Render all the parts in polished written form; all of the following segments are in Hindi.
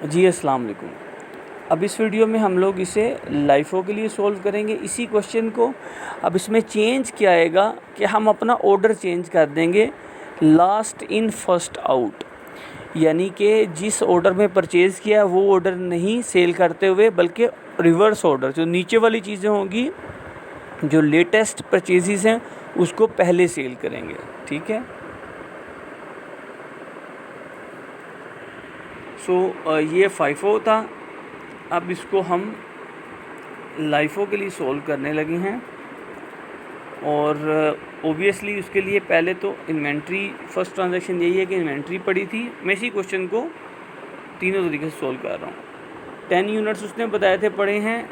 जी अस्सलाम वालेकुम। अब इस वीडियो में हम लोग इसे लाइफो के लिए सॉल्व करेंगे इसी क्वेश्चन को। अब इसमें चेंज क्या आएगा कि हम अपना ऑर्डर चेंज कर देंगे लास्ट इन फर्स्ट आउट, यानी कि जिस ऑर्डर में परचेज़ किया वो ऑर्डर नहीं सेल करते हुए बल्कि रिवर्स ऑर्डर, जो नीचे वाली चीज़ें होंगी जो लेटेस्ट परचेज़ हैं उसको पहले सेल करेंगे। ठीक है। ये फाइफो था। अब इसको हम लाइफो के लिए सॉल्व करने लगे हैं और ओबियसली उसके लिए पहले तो इन्वेंट्री, फर्स्ट ट्रांजैक्शन यही है कि इन्वेंट्री पड़ी थी। मैं इसी क्वेश्चन को तीनों तरीके से सॉल्व कर रहा हूँ। 10 यूनिट्स उसने बताए थे पड़े हैं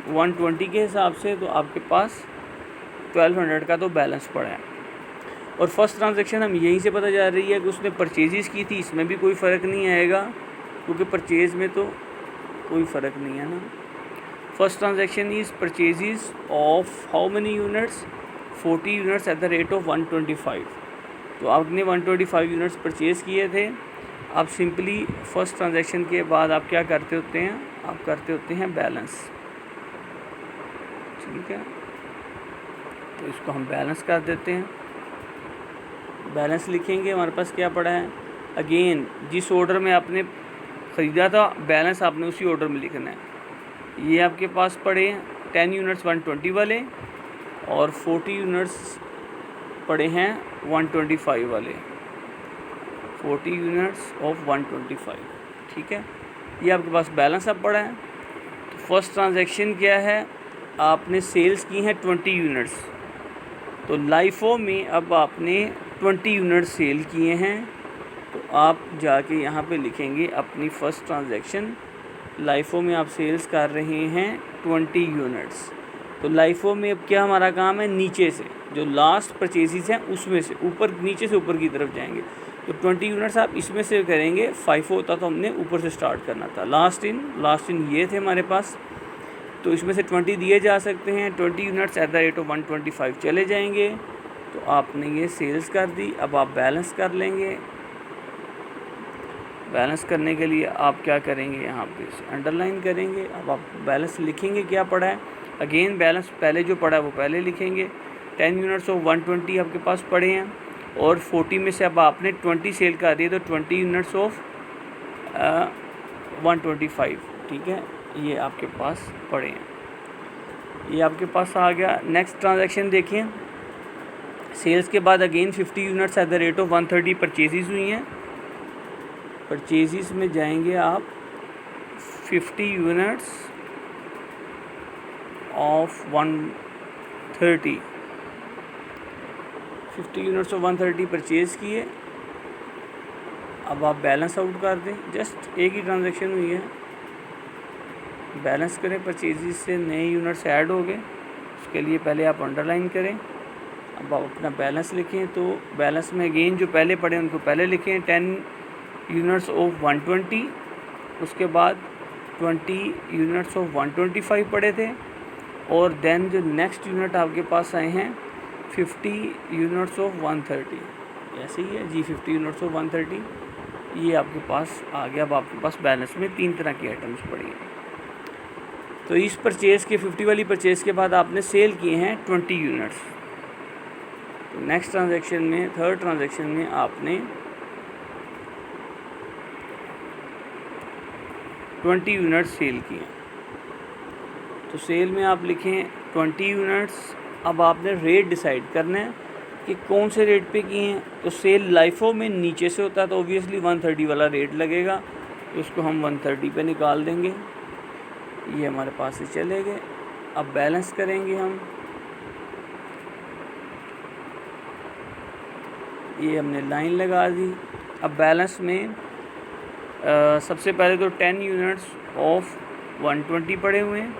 120 के हिसाब से, तो आपके पास 1200 का तो बैलेंस पड़ा है। और फर्स्ट ट्रांजैक्शन हम यहीं से पता जा रही है कि उसने परचेज़ की थी, इसमें भी कोई फ़र्क नहीं आएगा क्योंकि परचेज़ में तो कोई फ़र्क नहीं है ना। First transaction is purchase of how many units, 40 units at the rate of 125। तो आपने 125 यूनिट्स परचेज़ किए थे। आप सिंपली फर्स्ट ट्रांजैक्शन के बाद आप क्या करते होते हैं, आप करते होते हैं बैलेंस। ठीक है, तो इसको हम बैलेंस कर देते हैं। बैलेंस लिखेंगे, हमारे पास क्या पड़ा है, अगेन जिस ऑर्डर में आपने ख़रीदा था बैलेंस आपने उसी ऑर्डर में लिखना है। ये आपके पास पड़े 10 यूनिट्स 120 वाले और 40 यूनिट्स पड़े हैं 125 वाले, 40 यूनिट्स ऑफ 125। ठीक है, ये आपके पास बैलेंस अब पड़ा है। तो फर्स्ट ट्रांजैक्शन क्या है, आपने सेल्स की हैं 20 यूनिट्स, तो लाइफो में अब आपने 20 यूनिट सेल किए हैं। तो आप जाके यहाँ पे लिखेंगे अपनी फ़र्स्ट ट्रांजैक्शन। लाइफो में आप सेल्स कर रहे हैं 20 यूनिट्स। तो लाइफो में अब क्या हमारा काम है, नीचे से जो लास्ट परचेज़ हैं उसमें से ऊपर, नीचे से ऊपर की तरफ जाएंगे। तो 20 यूनिट्स आप इसमें से करेंगे। फाइफो होता तो हमने ऊपर से स्टार्ट करना था। लास्ट इन ये थे हमारे पास, तो इसमें से 20 दिए जा सकते हैं। 20 units at the rate of 125 चले जाएंगे। तो आपने ये सेल्स कर दी। अब आप बैलेंस कर लेंगे। बैलेंस करने के लिए आप क्या करेंगे, यहाँ पे अंडरलाइन करेंगे। अब आप बैलेंस लिखेंगे क्या पड़ा है, अगेन बैलेंस पहले जो पड़ा है वो पहले लिखेंगे। 10 यूनिट्स ऑफ 120 आपके पास पड़े हैं और 40 में से अब आपने 20 सेल कर दिए, तो 20 यूनिट्स ऑफ 125। ठीक है, ये आपके पास पड़े हैं, ये आपके पास आ गया। नेक्स्ट ट्रांजैक्शन देखिए, सेल्स के बाद again 50 units at the rate of 130 purchase हुई हैं। परचेज़ में जाएंगे आप 50 units of 130, 50 units of 130 purchase किए। अब आप बैलेंस आउट कर दें, जस्ट एक ही ट्रांजैक्शन हुई है। बैलेंस करें, परचेज़ से नए यूनिट्स ऐड हो गए, उसके लिए पहले आप अंडरलाइन करें। अब आप अपना बैलेंस लिखें, तो बैलेंस में अगेन जो पहले पढ़े उनको पहले लिखें। 10 यूनिट्स ऑफ 120, उसके बाद 20 यूनिट्स ऑफ 125 पढ़े थे, और देन जो नेक्स्ट यूनिट आपके पास आए हैं 50 यूनिट्स ऑफ 130, ऐसे ही है जी, 50 यूनिट्स ऑफ 130 ये आपके पास आ गया। अब आपके पास बैलेंस में 3 तरह की आइटम्स पड़ी हैं। तो इस परचेज़ के 50 वाली परचेज़ के बाद आपने सेल किए हैं 20 यूनिट्स। तो नेक्स्ट ट्रांजैक्शन में, थर्ड ट्रांजैक्शन में आपने 20 यूनिट्स सेल किए। तो सेल में आप लिखें 20 यूनिट्स। अब आपने रेट डिसाइड करना है कि कौन से रेट पे किए हैं। तो सेल लाइफो में नीचे से होता है तो ऑब्वियसली 130 वाला रेट लगेगा, तो उसको हम 130 पे निकाल देंगे। ये हमारे पास से चले गए। अब बैलेंस करेंगे हम, ये हमने लाइन लगा दी। अब बैलेंस में सबसे पहले तो 10 यूनिट्स ऑफ 120 पड़े हुए हैं,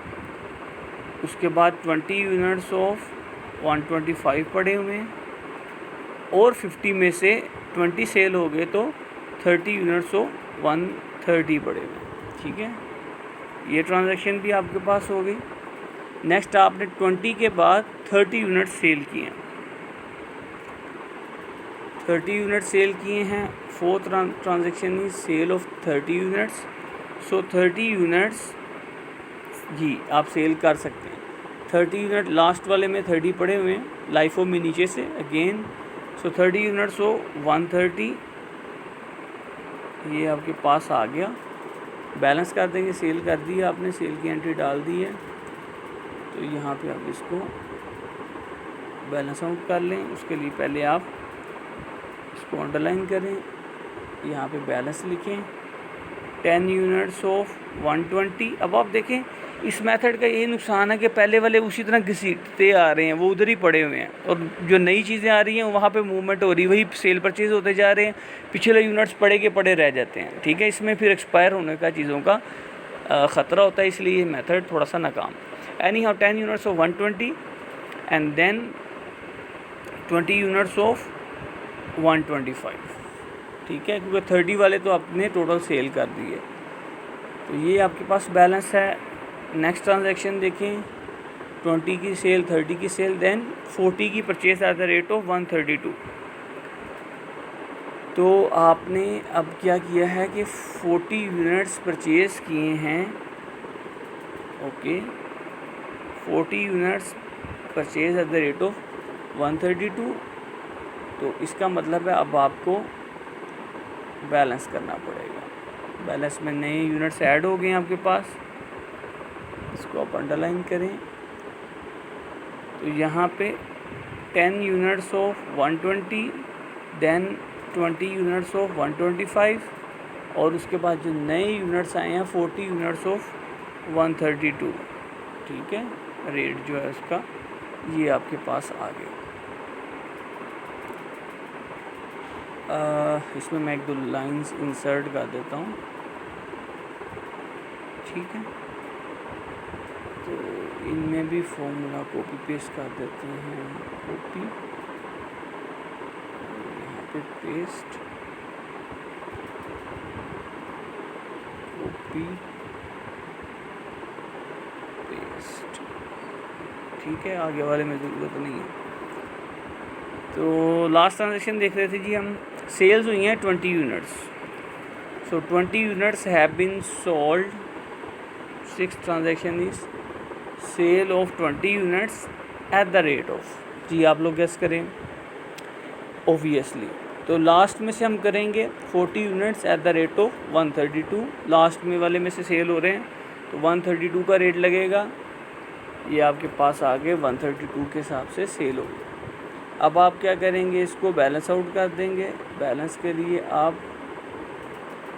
उसके बाद 20 यूनिट्स ऑफ 125 पड़े हुए हैं, और 50 में से 20 सेल हो गए तो 30 यूनिट्स ऑफ 130 पड़े हुए हैं। ठीक है, ये ट्रांजैक्शन भी आपके पास हो गई। नेक्स्ट आपने 20 के बाद 30 यूनिट सेल किए हैं, 30 यूनिट सेल किए हैं। Fourth transaction is sale of 30 units. So 30 units जी आप सेल कर सकते हैं। 30 यूनिट लास्ट वाले में 30 पड़े हुए हैं लाइफो में नीचे से अगेन। सो 30 यूनिट्स हो 130, ये आपके पास आ गया। बैलेंस कर देंगे, सेल कर दिया आपने, सेल की एंट्री डाल दी है। तो यहाँ पे आप इसको बैलेंस आउट कर लें। उसके लिए पहले आप इसको अंडरलाइन करें, यहाँ पे बैलेंस लिखें 10 यूनिट्स ऑफ 120। अब आप देखें इस मेथड का यही नुकसान है कि पहले वाले उसी तरह घसीटते आ रहे हैं, वो उधर ही पड़े हुए हैं, और जो नई चीज़ें आ रही हैं वहाँ पे मूवमेंट हो रही है, वही सेल परचेज होते जा रहे हैं, पिछले यूनिट्स पड़े के पड़े रह जाते हैं। ठीक है, इसमें फिर एक्सपायर होने का चीज़ों का ख़तरा होता है, इसलिए ये मेथड थोड़ा सा नाकाम। Anyhow 10 units of 120 and then 20 units of 125। ठीक है, क्योंकि 30 वाले तो आपने टोटल सेल कर दिए। तो ये आपके पास बैलेंस है। नेक्स्ट ट्रांजैक्शन देखें, 20 की सेल, 30 की सेल, देन 40 की purchase eight the rate of 132। तो आपने अब क्या किया है कि 40 यूनिट्स परचेज़ किए हैं। Okay, 40 units purchase eight the rate of 132। तो इसका मतलब है अब आपको बैलेंस करना पड़ेगा। बैलेंस में नए यूनिट्स ऐड हो गए हैं आपके पास, इसको आप अंडरलाइन करें। तो यहाँ पे 10 units of 120, then 20 units of 125, और उसके बाद जो नए यूनिट्स आए हैं 40 यूनिट्स ऑफ 132। ठीक है, रेट जो है उसका ये आपके पास आ गया। इसमें मैं 1-2 लाइंस इंसर्ट कर देता हूँ। ठीक है, तो इनमें भी फॉर्मूला कॉपी पेस्ट कर देते हैं। कॉपी, यहाँ पे पेस्ट, कॉपी पेस्ट। ठीक है, आगे वाले में ज़रूरत नहीं है। तो लास्ट ट्रांजेक्शन देख रहे थे जी हम। सेल्स हुई हैं 20 units. So 20 units have been sold. 6th transaction is sale of 20 units at the rate of, जी आप लोग गेस करें ऑब्वियसली। तो लास्ट में से हम करेंगे 40 units at the rate of 132। Last में वाले में से सेल हो रहे हैं तो 132 का रेट लगेगा। ये आपके पास आगे 132 के हिसाब से सेल हो गया। अब आप क्या करेंगे, इसको बैलेंस आउट कर देंगे। बैलेंस के लिए आप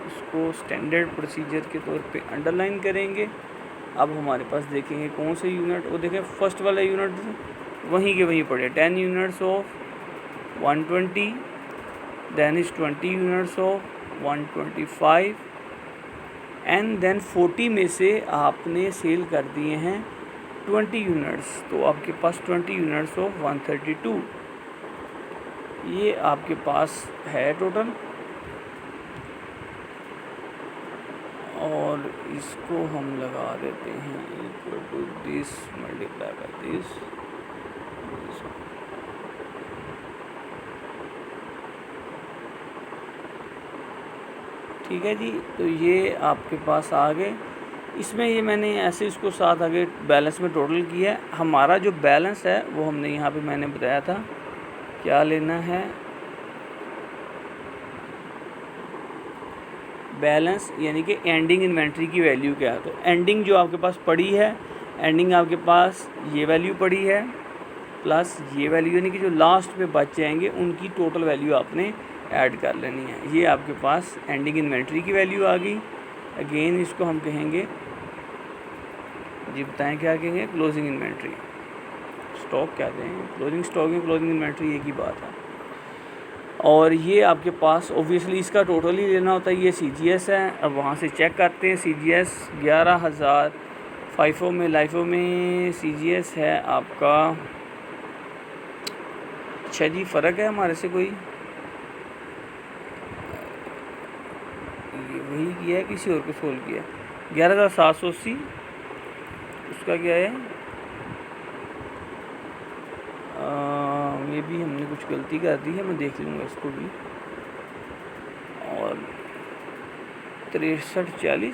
इसको स्टैंडर्ड प्रोसीजर के तौर पे अंडरलाइन करेंगे। अब हमारे पास देखेंगे कौन से यूनिट, वो देखें फर्स्ट वाला यूनिट वहीं के वहीं पड़े। 10 units of 120, then is 20 units of 125, and then 40 में से आपने सेल कर दिए हैं 20 यूनिट्स। तो आपके पास 20 यूनिट्स ऑफ 132 ये आपके पास है टोटल। और इसको हम लगा देते हैं equal to this multiply by this. ठीक है जी, तो ये आपके पास आ गए। इसमें ये मैंने ऐसे इसको साथ आगे बैलेंस में टोटल किया है। हमारा जो बैलेंस है वो हमने यहाँ पे मैंने बताया था क्या लेना है, बैलेंस यानी कि एंडिंग इन्वेंट्री की वैल्यू क्या है। तो एंडिंग जो आपके पास पड़ी है, एंडिंग आपके पास ये वैल्यू पड़ी है प्लस ये वैल्यू, यानी कि जो लास्ट पे बच जाएंगे उनकी टोटल वैल्यू आपने ऐड कर लेनी है। ये आपके पास एंडिंग इन्वेंट्री की वैल्यू आ गई। अगेन इसको हम कहेंगे जी, बताएं क्या कहेंगे, क्लोजिंग इन्वेंट्री। स्टॉक कहते हैं, क्लोजिंग स्टॉक में क्लोजिंग इन्वेंट्री एक ही बात है। और ये आपके पास ऑब्वियसली इसका टोटल ही लेना होता है। ये CGS है। अब वहाँ से चेक करते हैं। CGS 11,000, फाइफो में लाइफो में CGS है आपका। अच्छा जी, फ़र्क है हमारे से कोई, ये वही किया है किसी और को सोल्व किया। 11,780 उसका क्या है, ये भी हमने कुछ गलती कर दी है, मैं देख लूँगा इसको भी। और 6340।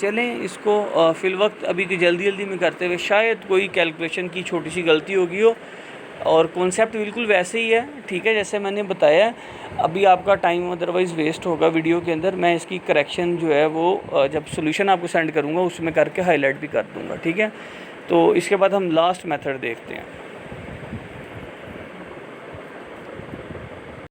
चलें इसको फिल वक्त अभी की जल्दी में करते हुए शायद कोई कैलकुलेशन की छोटी सी गलती होगी हो, और कॉन्सेप्ट बिल्कुल वैसे ही है, ठीक है, जैसे मैंने बताया। अभी आपका टाइम अदरवाइज़ वेस्ट होगा वीडियो के अंदर। मैं इसकी करेक्शन जो है वो जब सोल्यूशन आपको सेंड करूँगा उसमें करके हाईलाइट भी कर दूँगा, ठीक है। तो इसके बाद हम लास्ट मेथड देखते हैं।